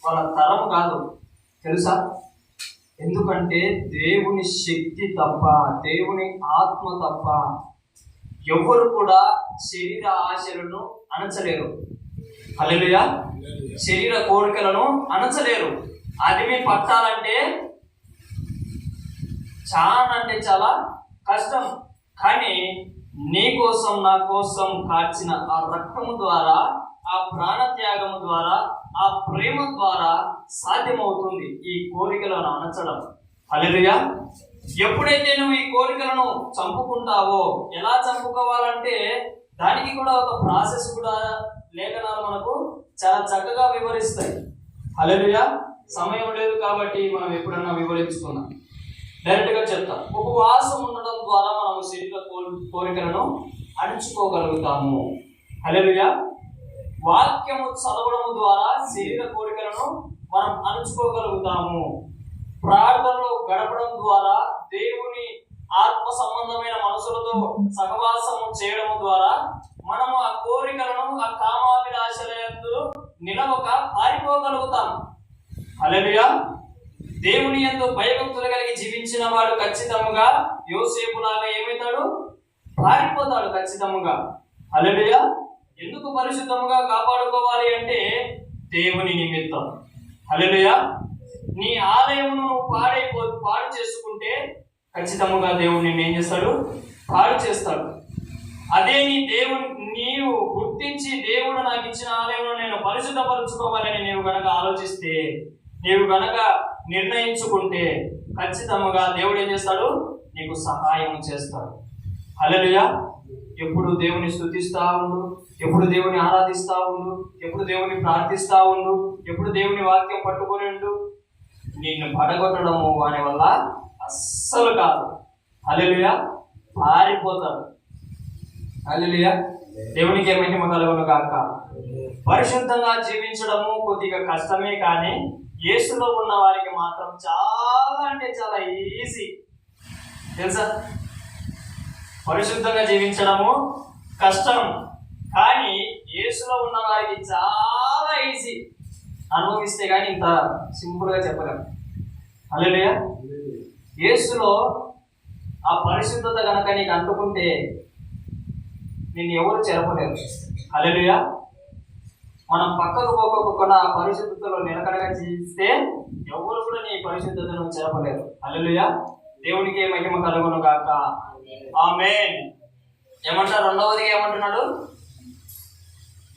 వాళ్ళ తరం కాదు, తెలుసా? ఎందుకంటే దేవుని శక్తి తప్ప, దేవుని ఆత్మ తప్ప ఎవరు కూడా శరీర ఆశలను అణచలేరు. హల్లెలూయా. శరీర కోరికలను అణచలేరు. అది మీ పట్టాలంటే చాలా కష్టం. కానీ నీ కోసం నా కోసం కార్చిన ఆ రక్తము ద్వారా, ఆ ప్రాణత్యాగము ద్వారా, ఆ ప్రేమ ద్వారా సాధ్యమవుతుంది ఈ కోరికలను అణచడం. హల్లెలూయా. ఎప్పుడైతే నువ్వు ఈ కోరికలను చంపుకుంటావో, ఎలా చంపుకోవాలంటే దానికి కూడా ఒక ప్రాసెస్ కూడా లేఖనాలు మనకు చాలా చక్కగా వివరిస్తాయి. హల్లెలూయా. సమయం లేదు కాబట్టి మనం ఎప్పుడన్నా వివరించుకున్నాం. డైరెక్ట్ గా చెప్తా. ఉపవాసం ఉండడం ద్వారా మనము శరీర కోరికలను అణుచుకోగలుగుతాము. హల్లెలూయా. వాక్యము చదవడం ద్వారా శరీర కోరికలను మనం అణుచుకోగలుగుతాము. ప్రార్థనలో గడపడం ద్వారా, దేవుని ఆత్మ సంబంధమైన మనసులతో సహవాసము చేయడం ద్వారా మనము ఆ కోరికలను, ఆ కామాభిలాషల యందు నిలవక పారిపోగలుగుతాం. హల్లెలూయా. దేవుని యందు భయభక్తులు కలిగి జీవించిన వాడు ఖచ్చితంగా యోసేపులాగా ఏమవుతాడు? పారిపోతాడు ఖచ్చితంగా. హల్లెలూయా. ఎందుకు పరిశుద్ధముగా కాపాడుకోవాలి అంటే దేవుని నిమిత్తం. హల్లెలూయా. నీ ఆలయమును పాడు చేసుకుంటే ఖచ్చితంగా దేవుడు నిన్ను ఏం చేస్తాడు? పాడు చేస్తాడు. అదే నీవు గుర్తించి దేవుడు నాకు ఇచ్చిన ఆలయంలో నేను పరిశుద్ధపరుచుకోవాలని నీవు గనక ఆలోచిస్తే, నీవు గనక నిర్ణయించుకుంటే ఖచ్చితంగా దేవుడు ఏం చేస్తాడు? నీకు సహాయం చేస్తాడు. హల్లెలూయా. ఎప్పుడు దేవుని స్తుతిస్తా ఉండు, ఎప్పుడు దేవుని ఆరాధిస్తా ఉండు, ఎప్పుడు దేవుని ప్రార్థిస్తా ఉండు, ఎప్పుడు దేవుని వాక్యం పట్టుకొని ఉండు. నిన్ను పడగొట్టడము వాని వల్ల అస్సలు కాదు. హల్లెలూయా. పారిపోతాడు. హల్లెలూయా. దేవునికి మహిమ కలుగును గాక. పరిశుద్ధంగా జీవించడము కొద్దిగా కష్టమే, కానీ యేసులో ఉన్న వారికి మాత్రం చాలా అంటే చాలా ఈజీ, తెలుసా? పరిశుద్ధంగా జీవించడము కష్టం, కానీ యేసులో ఉన్న వారికి చాలా ఈజీ. అనుభవిస్తే కానీ ఇంత సింపుల్గా చెప్పగలం. హల్లెలూయా. యేసులో ఆ పరిశుద్ధత కనుక నీకు అంటుకుంటే నిన్ను ఎవరు చెరపలేరు. హల్లెలూయా. మనం పక్కకు పోకోకుండా ఆ పరిశుద్ధతలో నిలకడగా జీవిస్తే ఎవరు కూడా నీ పరిశుద్ధతను చెరపలేరు. హల్లెలూయా. దేవునికి మహిమ కలుగును గాక. ఆమేన్. ఏమంటారు? రెండవదిగా ఏమంటున్నాడు?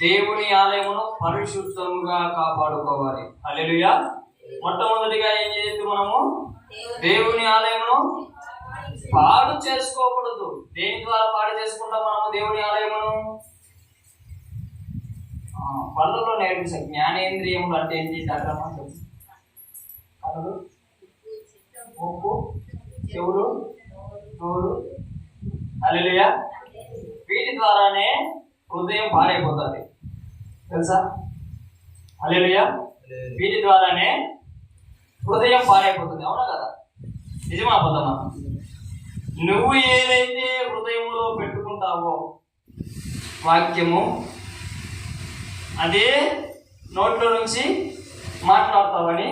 దేవుని ఆలయమును పరిశుద్ధంగా కాపాడుకోవాలి. హల్లెలూయా. మొట్టమొదటిగా ఏం చేయొద్దు? మనము దేవుని ఆలయమును పాడు చేసుకోకూడదు. దేని ద్వారా పాడు చేసుకుంటాం మనము దేవుని ఆలయమును? పళ్ళలో నేర్పించాం. జ్ఞానేంద్రియములు అంటే ఏంటి? డాక్టర్ కళ్ళు, ముక్కు, చెవులు, నోరు. హల్లెలూయా. వీటి ద్వారానే హృదయం పాడైపోతుంది, తెలుసా? హల్లెలూయా. వీటి ద్వారానే హృదయం పాడైపోతుంది. అవునా కదా? నిజమా అబద్ధమా? నువ్వు ఏదైతే హృదయంలో పెట్టుకుంటావో వాక్యము, అదే నోట్లో నుంచి మాట్లాడతావని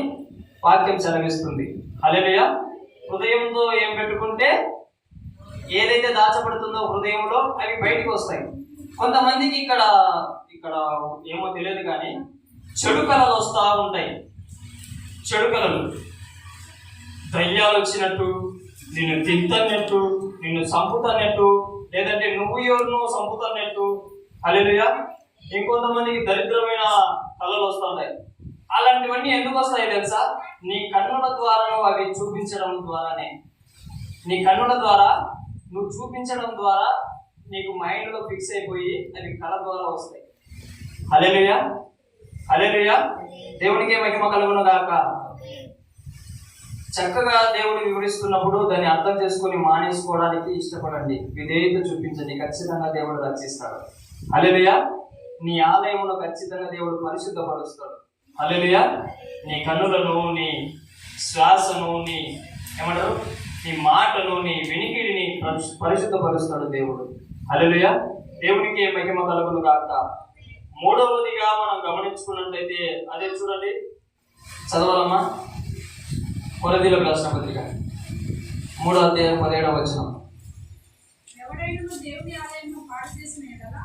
వాక్యం సెలవిస్తుంది. హల్లెలూయా. హృదయంతో ఏం పెట్టుకుంటే ఏదైతే దాచబడుతుందో హృదయంలో అవి బయటికి వస్తాయి. కొంతమందికి ఇక్కడ ఏమో తెలియదు కానీ చెడు కళలు వస్తూ ఉంటాయి. చెడు కళలు, దయ్యాలు వచ్చినట్టు, నిన్ను తింటన్నట్టు, నిన్ను చంపుతన్నట్టు, లేదంటే నువ్వు ఎవరినో చంపుతన్నట్టు. హల్లెలూయా. ఇంకొంతమందికి దరిద్రమైన కళలు వస్తుంటాయి. అలాంటివన్నీ ఎందుకు వస్తాయి తెలుసా? నీ కన్నుల ద్వారా అవి చూపించడం ద్వారానే. నీ కన్నుల ద్వారా నువ్వు చూపించడం ద్వారా నీకు మైండ్లో ఫిక్స్ అయిపోయి అవి కళ ద్వారా వస్తాయి. హల్లెలూయా, హల్లెలూయా. దేవునికే మహిమ కలుగును గాక. చక్కగా దేవుడు వివరిస్తున్నప్పుడు దాన్ని అర్థం చేసుకుని మానేసుకోవడానికి ఇష్టపడండి. విధేయత చూపించండి, ఖచ్చితంగా దేవుడు రక్షిస్తాడు. హల్లెలూయా. నీ ఆలయమును ఖచ్చితంగా దేవుడు పరిశుద్ధపరుస్తాడు. హల్లెలూయా. నీ కన్నులను, నీ శ్వాసను, నీ ఏమంటారు, నీ మాటను, నీ వినికిడిని పరిశుద్ధపరుస్తాడు దేవుడు. హల్లెలూయా. దేవునికి మహిమ కలుగును గాక. మూడవదిగా మనం గమనించుకున్నట్లయితే అదే చూడండి, చదవాలమ్మా. కొరింథీయులకు రాసిన పత్రిక 3వ అధ్యాయం 17వ వచనం. ఎవడైనా దేవుని ఆలయమును పాడు చేసిన యెడల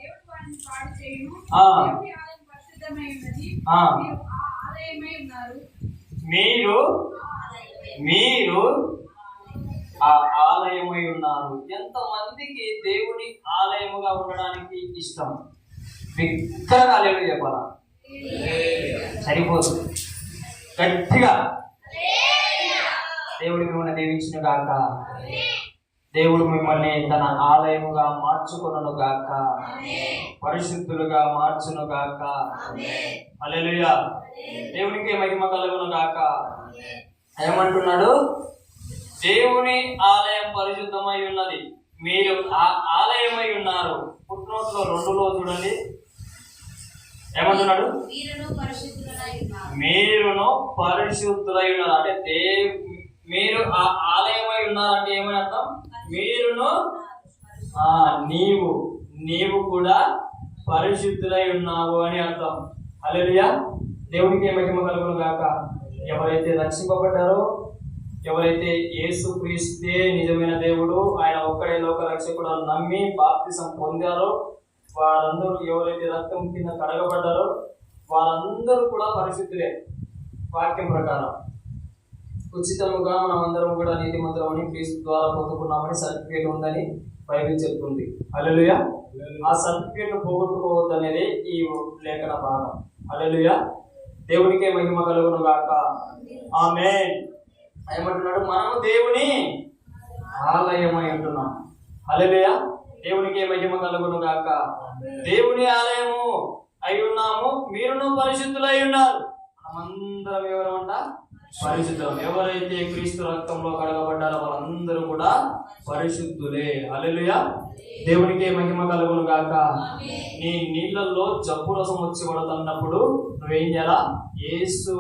దేవుడు వారిని పాడు చేయును. దేవుని ఆలయం పరిశుద్ధమై ఉన్నది, మీరు ఆ ఆలయమై ఉన్నారు. మీరు ఆ ఆలయమై ఉన్నారు. ఎంతమందికి దేవుని ఆలయముగా ఉండడానికి ఇష్టం? బిగ్గరగా హల్లెలూయా చెప్పాలా? సరిపోతుంది. గట్టిగా దేవుడు మిమ్మల్ని దీవించును గాక. దేవుడు మిమ్మల్ని తన ఆలయముగా మార్చుకొనును గాక, పరిశుద్ధులుగా మార్చును గాక. హల్లెలూయా. దేవునికి మహిమ కలుగును గాక. ఏమంటున్నాడు? దేవుని ఆలయం పరిశుద్ధమై ఉన్నది, మీరు ఆ ఆలయమై ఉన్నారు. పుట్టినోట్లో 2లో చూడండి ఏమంటున్నాడు? మీరును పరిశుద్ధులై ఉన్నారు. అంటే మీరు ఆ ఆలయమై ఉన్నారంటే ఏమని అర్థం? మీరును నీవు కూడా పరిశుద్ధులై ఉన్నావు అని అర్థం. హల్లెలూయా. దేవునికి మహిమ కలుగును గాక. ఎవరైతే రక్షింపబడ్డారో, ఎవరైతే యేసుక్రీస్తే నిజమైన దేవుడు, ఆయన ఒక్కడే లోక రక్షకుడు నమ్మి బాప్తిసం పొందారో వారందరూ, ఎవరైతే రక్తం కింద కడగబడ్డారో వారందరూ కూడా పరిశుద్ధులే. వాక్యం ప్రకారం ఉచితముగా మనం అందరం కూడా నీతిమంతులమని క్రీస్తు ద్వారా పొందుకున్నామని సర్టిఫికేట్ ఉందని బైబిల్ చెప్తుంది. హల్లెలూయా. ఆ సర్టిఫికేట్ పోగొట్టుకోవద్దు అనేది ఈ లేఖన భాగం. హల్లెలూయా. దేవునికే మహిమ కలుగును గాక. ఆమేన్. ఏమంటున్నాడు? మనము దేవుని ఆలయమై ఉంటున్నాం. హల్లెలూయా. దేవునికే మహిమ కలుగును గాక. దేవుని ఆలయము అయి ఉన్నాము, మీరును పరిశుద్ధులై ఉన్నారు. మనమందరం ఎవరమంట? పరిశుద్ధం. ఎవరైతే క్రీస్తు రక్తంలో కడగబడ్డారో వాళ్ళందరూ కూడా పరిశుద్ధులే. హల్లెలూయా. దేవునికే మహిమ కలుగును గాక. నీ నీళ్ళల్లో జబ్బు రసం వచ్చి పడుతున్నప్పుడు నువ్వేం చేయాలా? యేసు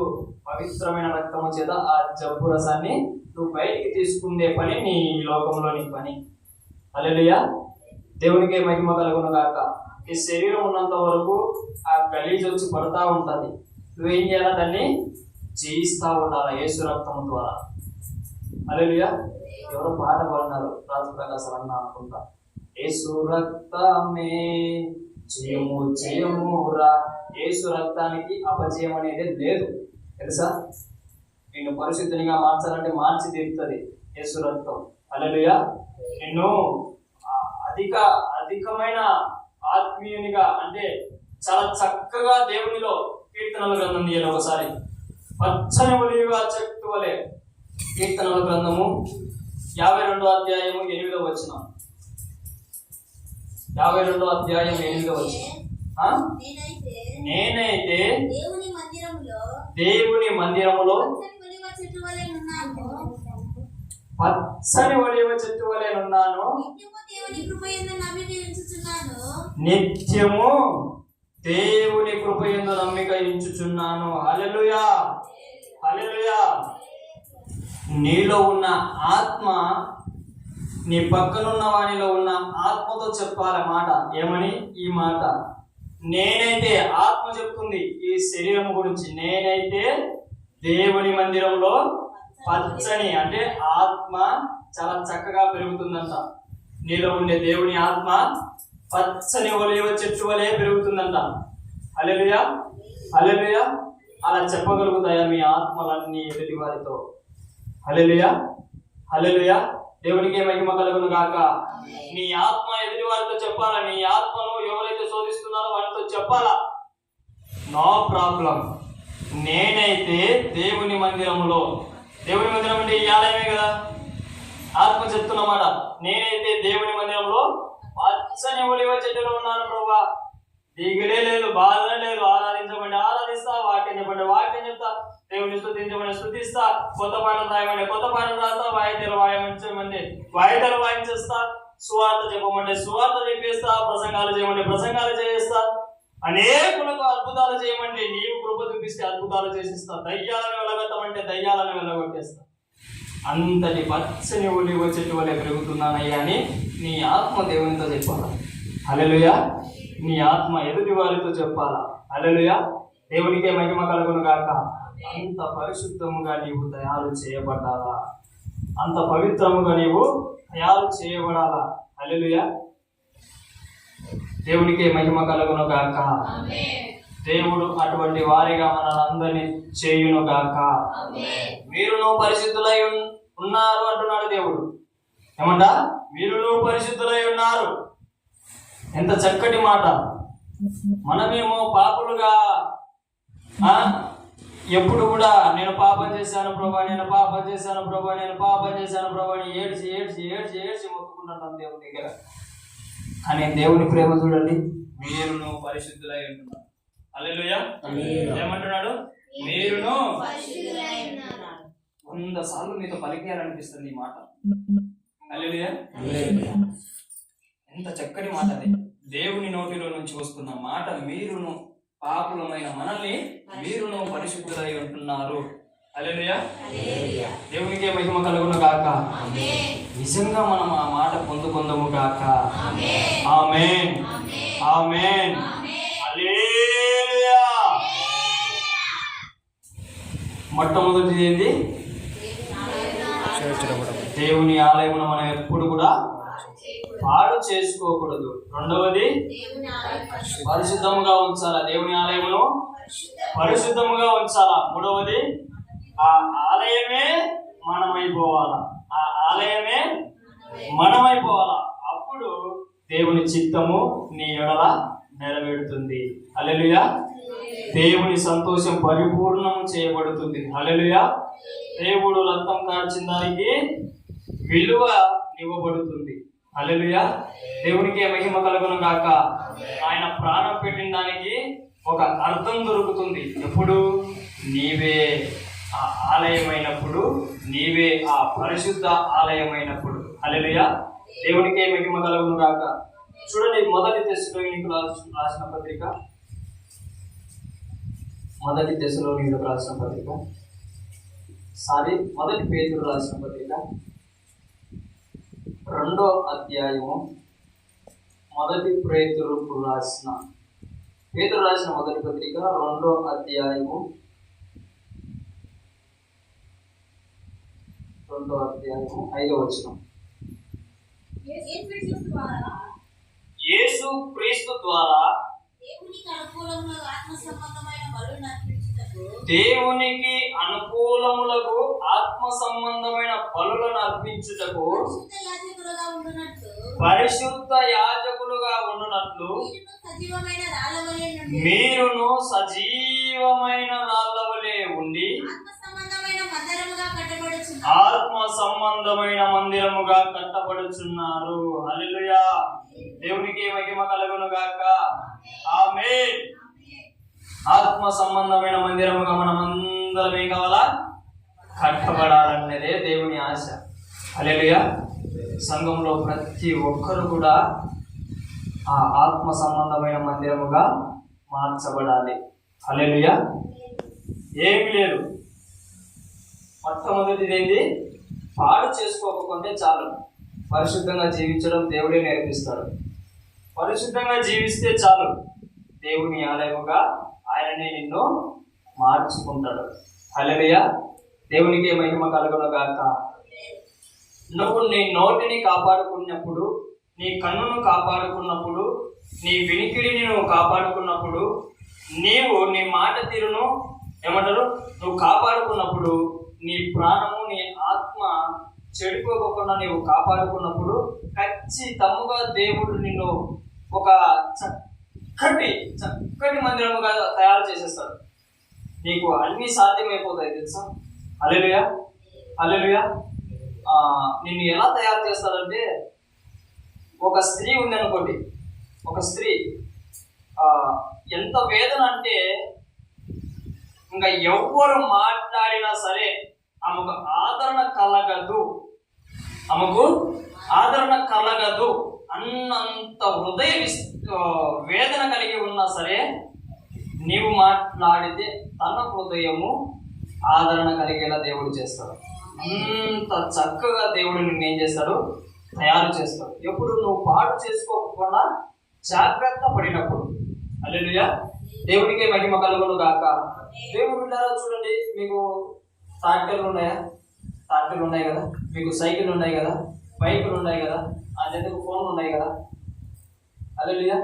పవిత్రమైన రక్తము చేత ఆ జబ్బు రసాన్ని నువ్వు బయటికి తీసుకునే పని నీ లోకంలోని పని. హల్లెలూయా. దేవునికే మహిమ కలుగును గాక. ఈ శరీరం ఉన్నంత వరకు ఆ గలీజ్ వచ్చి పడతా ఉంటుంది. నువ్వేం చేయాలా? దాన్ని జయిస్తా ఉండాలా యేసు రక్తం ద్వారా. హల్లెలూయా. ఎవరో పాట పాడినారు, రాజప్రకాశ్ అన్న అనుకుంటా. యేసు రక్తమే జయము జయమురా. యేసు రక్తానికి అపజయం అనేది లేదు, తెలుసా? నిన్ను పరిశుద్ధినిగా మార్చాలంటే మార్చి తీరుతుంది యేసు రక్తం. హల్లెలూయా. నిన్ను అధికమైన ఆత్మీయునిగా, అంటే చాలా చక్కగా దేవునిలో కీర్తనల గ్రంథం తీయాలి ఒకసారి. పచ్చని ఒలివ చెట్టు వలె. కీర్తనల గ్రంథము 52వ అధ్యాయము 8వ వచనం. 52వ అధ్యాయం 8వ వచనం. నేనైతే దేవుని మందిరములో పచ్చని ఒలివ చెట్టు వలె ఉన్నాను, నిత్యము దేవుని కృపయందు నమ్మిక ఉంచుచున్నాను. హల్లెలూయా. హల్లెలూయా. నీలో ఉన్న ఆత్మ నీ పక్కనున్న వానిలో ఉన్న ఆత్మతో చెప్పాలి మాట. ఏమని? ఈ మాట నేనైతే, ఆత్మ చెప్తుంది ఈ శరీరం గురించి, నేనైతే దేవుని మందిరంలో పచ్చని, అంటే ఆత్మ చాలా చక్కగా పెరుగుతుందంట. నీలో ఉండే దేవుని ఆత్మ పచ్చని ఒలివ చెట్టు వలె పెరుగుతుందంట. హల్లెలూయా. హల్లెలూయా. అలా చెప్పగలుగుతాయా మీ ఆత్మలన్నీ ఎదుటి వారితో? హల్లెలూయా. హల్లెలూయా. దేవునికి మహిమ కలుగును గాక. నీ ఆత్మ ఎదుటి వారితో చెప్పాలా, నీ ఆత్మను ఎవరైతే శోధిస్తున్నారో వారితో చెప్పాలా. No problem. నేనైతే దేవుని మందిరం అంటే ఈ ఆలయమే కదా, ఆత్మ చెప్తున్నమాట. నేనైతే దేవుని మందిరంలో పచ్చని ఒలివ చెట్టులో ఉన్నాను ప్రభువా. దిగులే లేదు, బాధ లేదు. ఆరాధిస్తా, వాక్యం చెప్పండి వాక్యం చెప్తా, దేవుని స్తుతించమని స్తుతిస్తా, కొత్త పాటలు రాయమంటే కొత్త పాటలు రాస్తా, వాయిద్యాలు వాయించమంటే వాయిద్యాలు వాయించేస్తా, సువార్త చెప్పమంటే సువార్త చెప్పేస్తా, ప్రసంగాలు చేయమంటే ప్రసంగాలు చేయిస్తా, అనేకులకు అద్భుతాలు చేయమంటే నీవు కృప చూపిస్తే అద్భుతాలు చేసిస్తా, దయ్యాలను వెళ్ళగొట్టమంటే దయ్యాలను వెళ్ళగొట్టేస్తా. అంతటి పచ్చని ఒలివ చెట్టు వలె పెరుగుతున్నానయ్యా అని నీ ఆత్మ దేవునితో చెప్పాలా. హల్లెలూయా. నీ ఆత్మ ఎదుటి వారితో చెప్పాలా. హల్లెలూయా. దేవునికే మహిమ కలుగును గాక. అంత పరిశుద్ధముగా నీవు తయారు చేయబడాలా, అంత పవిత్రముగా నీవు తయారు చేయబడాలా. హల్లెలూయా. దేవునికే మహిమ కలుగును గాక. దేవుడు అటువంటి వారిగా మనలందరినీ చేయును గాక. మీరును పరిశుద్ధులై ఉన్నారు అంటున్నాడు దేవుడు. ఏమంటా? మీరును పరిశుద్ధులై ఉన్నారు. ఎంత చక్కటి మాట. మనమేమో పాపులుగా ఎప్పుడు కూడా నేను పాపం చేశాను ప్రభా, నేను పాపం చేశాను ప్రభా, నేను పాపం చేశాను ప్రభా అని ఏడ్చి ఏడ్చి ఏడ్చి ఏడ్చి మొత్తుకుంటున్నాం దేవుని దగ్గర. కానీ దేవుని ప్రేమ చూడండి, మీరును పరిశుద్ధులై ఉంటున్నారు. హల్లెలూయా. ఏమంటున్నాడు? మీరును 100 సార్లు మీతో పలికేయాలనిపిస్తుంది ఈ మాట. హల్లెలూయా. ఎంత చక్కటి మాట అది. దేవుని నోటిలో నుంచి వస్తున్న మాట. మీరును పాపులమైన మనల్ని మీరును పరిశుద్ధులై ఉంటున్నారు. హల్లెలూయా. దేవునికే మహిమ కలుగును గాక. నిజంగా మనం ఆ మాట పొందుకుందాము గాక. ఆమేన్, ఆమేన్, హల్లెలూయా. మొట్టమొదటిది ఏంటి? దేవుని ఆలయమును మనం ఎప్పుడు కూడా పాడు చేసుకోకూడదు. రెండవది పరిశుద్ధముగా ఉంచాలా, దేవుని ఆలయమును పరిశుద్ధముగా ఉంచాలా. మూడవది ఆ ఆలయమే మనమైపోవాలా, ఆ ఆలయమే మనమైపోవాలా. అప్పుడు దేవుని చిత్తము నీ ఎడల నెరవేరుతుంది. హల్లెలూయా. దేవుని సంతోషం పరిపూర్ణం చేయబడుతుంది. హల్లెలూయా. దేవుడు రక్తం కార్చిన దానికి విలువ ఇవ్వబడుతుంది. హల్లెలూయా. దేవునికి మహిమ కలుగును గాక. ఆయన ప్రాణం పెట్టిన దానికి ఒక అర్థం దొరుకుతుంది. ఎప్పుడు? నీవే ఆ ఆలయమైనప్పుడు, నీవే ఆ పరిశుద్ధ ఆలయమైనప్పుడు. హల్లెలూయా. దేవునికి మహిమ కలుగును గాక. చూడండి, మొదటి తెస్సలోనికీయులకు రాసిన పత్రిక, మొదటి పేతురు రాసిన పత్రిక 2వ అధ్యాయము. పేతురు రాసిన మొదటి పత్రిక 2వ అధ్యాయము 5వ వచనం. యేసు క్రీస్తు ద్వారా దేవునికి అనుకూలములకు ఆత్మ సంబంధమైన బలులను అర్పించుటకు పరిశుద్ధ యాజకులుగా ఉండునట్లు మీరును సజీవమైన రాళ్ళవలే ఉండి ఆత్మ సంబంధమైన మందిరముగా కట్టబడుచున్నారు. హల్లెలూయా. దేవునికి మహిమ కలుగును గాక. ఆమేన్. ఆత్మ సంబంధమైన మందిరముగా మనం అందరం ఏం కావాలా? కట్టబడాలన్నదే దేవుని ఆశ. హల్లెలూయా. సంఘంలో ప్రతి ఒక్కరు కూడా ఆ ఆత్మ సంబంధమైన మందిరముగా మార్చబడాలి. హల్లెలూయా. ఏమి లేదు. మొట్టమొదటిది ఏంటి? పాడు చేసుకోకపోతే చాలు. పరిశుద్ధంగా జీవించడం దేవుడే నేర్పిస్తాడు. పరిశుద్ధంగా జీవిస్తే చాలు, దేవుని ఆలయముగా ఆయననే నిన్ను మార్చుకుంటాడు. హల్లెలూయా. దేవునికి మహిమ కలుగును గాక. నువ్వు నీ నోటిని కాపాడుకున్నప్పుడు, నీ కన్నును కాపాడుకున్నప్పుడు, నీ వినికిడిని నువ్వు కాపాడుకున్నప్పుడు, నీవు నీ మాట తీరును నువ్వు కాపాడుకున్నప్పుడు నీ ప్రాణము, నీ ఆత్మ చెడిపోకుండా నీవు కాపాడుకున్నప్పుడు ఖచ్చితంగా దేవుడు నిన్ను ఒక చక్కటి మందిరముగా తయారు చేసేస్తాడు. నీకు అన్ని సాధ్యమైపోతాయి తెలుసా. హల్లెలూయా హల్లెలూయా. నిన్ను ఎలా తయారు చేస్తాడంటే, ఒక స్త్రీ ఉంది అనుకోండి, ఒక స్త్రీ ఎంత వేదన అంటే ఇంకా ఎవ్వరు మాట్లాడినా సరే ఆమెకు ఆదరణ కలగదు అన్నంత హృదయ వేదన కలిగి ఉన్నా సరే నీవు మాట్లాడితే తన హృదయము ఆదరణ కలిగేలా దేవుడు చేస్తాడు. అంత చక్కగా దేవుడు నిన్ను ఏం చేస్తాడు, తయారు చేస్తాడు. ఎప్పుడు నువ్వు పాడు చేసుకోకుండా జాగ్రత్త పడినప్పుడు. హల్లెలూయా. దేవుడికే మహిమ కలుగును గాక. దేవుడు ఉంటారా చూడండి, మీకు ట్రాక్టర్లు ఉన్నాయా? ట్రాక్టర్లు ఉన్నాయి కదా, మీకు సైకిల్ ఉన్నాయి కదా, బైకులు ఉన్నాయి కదా, అదెందుకు ఫోన్లు ఉన్నాయి కదా. హల్లెలూయా.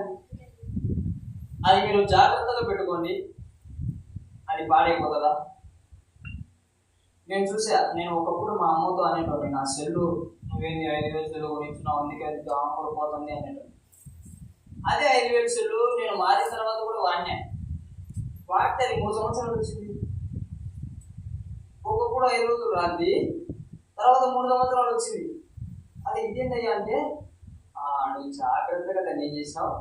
అది మీరు జాగ్రత్తగా పెట్టుకోండి, అది పాడైపోతుందా? నేను ఒకప్పుడు మా అమ్మతో అనేటోని, నా సెల్లు నువ్వేంది 5,000 సెల్లు కొనిచ్చున్నావు, అందుకే అది దాని కూడా పోతుంది అనేటోని. అదే 5,000 సెల్లు నేను మారిన తర్వాత కూడా వాడితే అది 3 సంవత్సరాలు వచ్చింది. ఒకప్పుడు 5 రోజులు రాంది, తర్వాత 3 సంవత్సరాలు వచ్చింది. అది ఇదేంటయ్యా అంటే, నువ్వు జాగ్రత్తగా దాన్ని ఏం చేసినావు,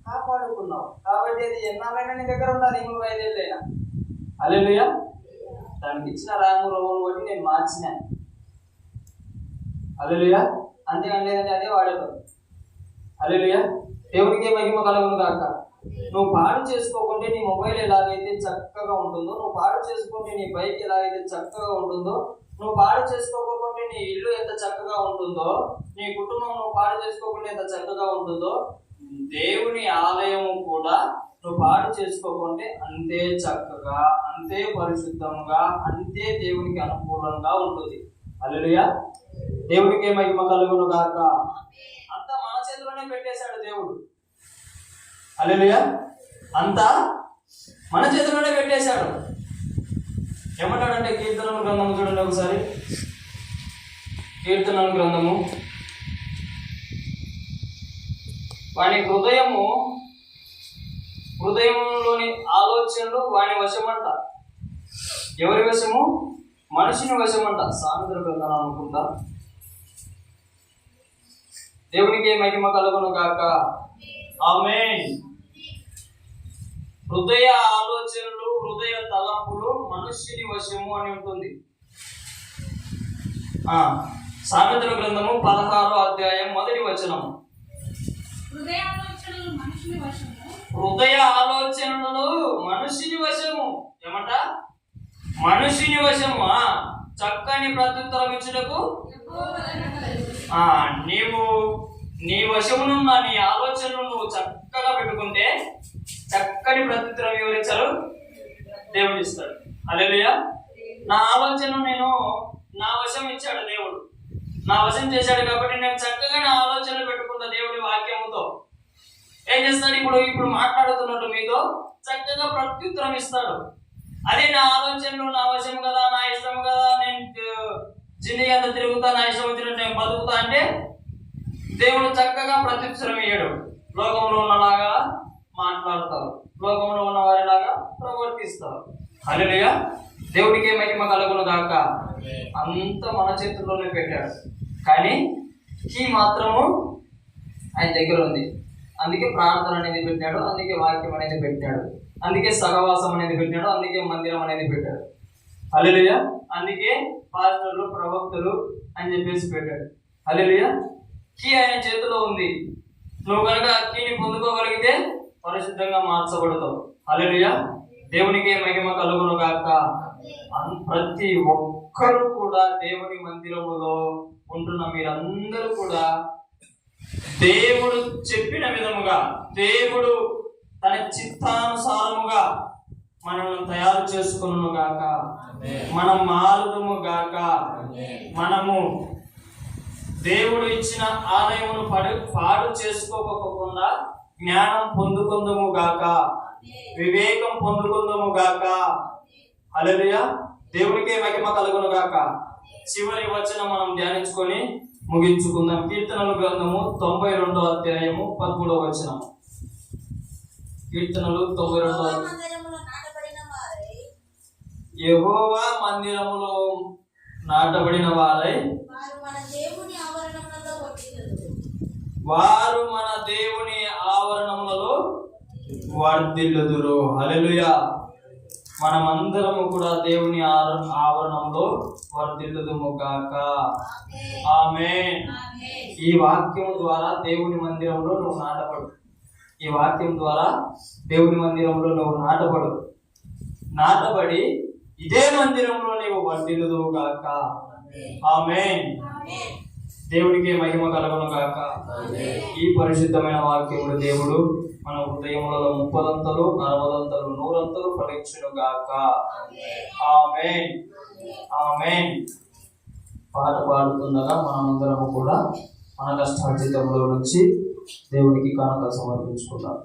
కాపాడుకున్నావు. కాబట్టి అది ఎన్నాళ్ళైనా నీ దగ్గర ఉండాలి, ఇంకొక 5 ఏళ్ళైనా. హల్లెలూయా. దానికి ఇచ్చిన రాము రోగం బట్టి నేను మార్చినాను. హల్లెలూయా. అంతేగాని లేదంటే అదే వాడేవాడు. హల్లెలూయా. దేవుడికే మహిమ కలుగును గాక. నువ్వు పాడు చేసుకోకుంటే నీ మొబైల్ ఎలాగైతే చక్కగా ఉంటుందో, నువ్వు పాడు చేసుకుంటే నీ బైక్ ఎలాగైతే చక్కగా ఉంటుందో, నువ్వు పాడు చేసుకోకుంటే నీ ఇల్లు ఎంత చక్కగా ఉంటుందో, నీ కుటుంబం నువ్వు పాడు చేసుకోకుండా ఎంత చక్కగా ఉంటుందో, దేవుని ఆలయము కూడా నువ్వు పాడు చేసుకోకుంటే అంతే చక్కగా, అంతే పరిశుద్ధంగా, అంతే దేవునికి అనుకూలంగా ఉంటుంది. హల్లెలూయా. దేవుడికే మహిమ కలుగును గాక. అంతా మన చేతిలోనే పెట్టేశాడు దేవుడు. హల్లెలూయా. అంతా మన చేతిలోనే పెట్టేశాడు. ఏమంటాడంటే కీర్తనల గ్రంథము చూడండి ఒకసారి. కీర్తనల గ్రంథము, వాని హృదయంలోని ఆలోచనలు వాని వశమంట. ఎవరి వశము? మనిషిని వశమంట. సామెతల గ్రంథం అనుకుంటా. దేవునికి మహిమ కలుగును గాక. ఆమేన్. హృదయ ఆలోచనలు, హృదయ తలంపులు మనుష్యుని వశము అని ఉంటుంది. సామెతల గ్రంథము 16వ అధ్యాయం 1వ వచనము. హృదయ ఆలోచనలు మనుషుని వశము. ఏమంట? మనుషుని వశము. చక్కని ప్రత్యుత్తరం ఇచ్చుటకు నీవు నీ వశమునున్న నీ ఆలోచనలు నువ్వు చక్కగా పెట్టుకుంటే చక్కని ప్రత్యుత్తరం వివరించారు దేవుడు ఇస్తాడు. హల్లెలూయా. నా ఆలోచన నేను నా వశం ఇచ్చాడు దేవుడు, నా వశం చేశాడు. కాబట్టి నేను చక్కగా నా ఆలోచనలు పెట్టుకుంటా దేవుడి వాక్యముతో. ఏం చేస్తాడు? ఇప్పుడు మాట్లాడుతున్నట్టు మీతో చక్కగా ప్రత్యుత్తరం ఇస్తాడు. అదే నా ఆలోచనలు నా వశం కదా, నా ఇష్టం కదా, నేను జిందగీ అంతా తిరుగుతా, నా ఇష్టం వచ్చినట్టు నేను బతుకుతా అంటే దేవుడు చక్కగా ప్రత్యుత్తరం ఇయ్యడు. లోకంలో ఉన్నలాగా మాట్లాడతారు, లోకంలో ఉన్న వారిలాగా ప్రవర్తిస్తారు. హల్లెలూయా. దేవుడికే మహిమ కలుగును గాక. అంత మన చేతుల్లోనే పెట్టాడు, కానీ కీ మాత్రము ఆయన దగ్గర ఉంది. అందుకే ప్రార్థన అనేది పెట్టాడు, అందుకే వాక్యం అనేది పెట్టాడు, అందుకే సహవాసం అనేది పెట్టాడు, అందుకే మందిరం అనేది పెట్టాడు. హల్లెలూయా. అందుకే పాస్టర్లు, ప్రవక్తలు అని చెప్పేసి పెట్టాడు. హల్లెలూయా. కీ ఆయన చేతిలో ఉంది. నువ్వు కనుక కీని పొందుకోగలిగితే పరిశుద్ధంగా మార్చబడతావు. హల్లెలూయా. దేవునికి మహిమ కలుగును గాక. ప్రతి ఒక్కరు కూడా దేవుని మందిరములో ఉంటున్న మీరందరూ కూడా దేవుడు చెప్పిన విధముగా, దేవుడు తన చిత్తానుసారముగా మనల్ని తయారు చేసుకును గాక. మనం మారుదుము గాక. మనము దేవుడు ఇచ్చిన ఆలయమును పాడు చేసుకోకుండా జ్ఞానం పొందుకుందుము గాక, వివేకం పొందుకుందుము గాక. హల్లెలూయా. దేవునికే మహిమ కలుగును గాక. చివరి వచనం మనం ధ్యానించుకొని ముగించుకుందాం. కీర్తనల గ్రంథము 92వ అధ్యాయము 13వ వచనం. కీర్తనలు 92. యెహోవా మందిరములో నాటబడిన వారై వారు మన దేవుని ఆవరణములలో వర్ధిల్లుదురు. హల్లెలూయా. మనమందరము కూడా దేవుని ఆవరణంలో వర్ధిల్లుదుము గాక. ఆమేన్. ఈ వాక్యం ద్వారా దేవుని మందిరంలో నువ్వు నాటబడు. ఈ వాక్యం ద్వారా దేవుని మందిరంలో నువ్వు నాటబడి ఇదే మందిరంలో నీవు వర్ధిల్లుదువు గాక. ఆమేన్. దేవునికి మహిమ కలుగును గాక. ఈ పరిశుద్ధమైన వాక్యములు దేవుడు మన హృదయములలో 30 40 100 ఫలించును గాక. ఆమేన్. ఆమేన్. పాట పాడుతుండగా మనమందరము కూడా మన కష్టార్జితంలో నుంచి దేవునికి కానుక సమర్పించుకుందాం.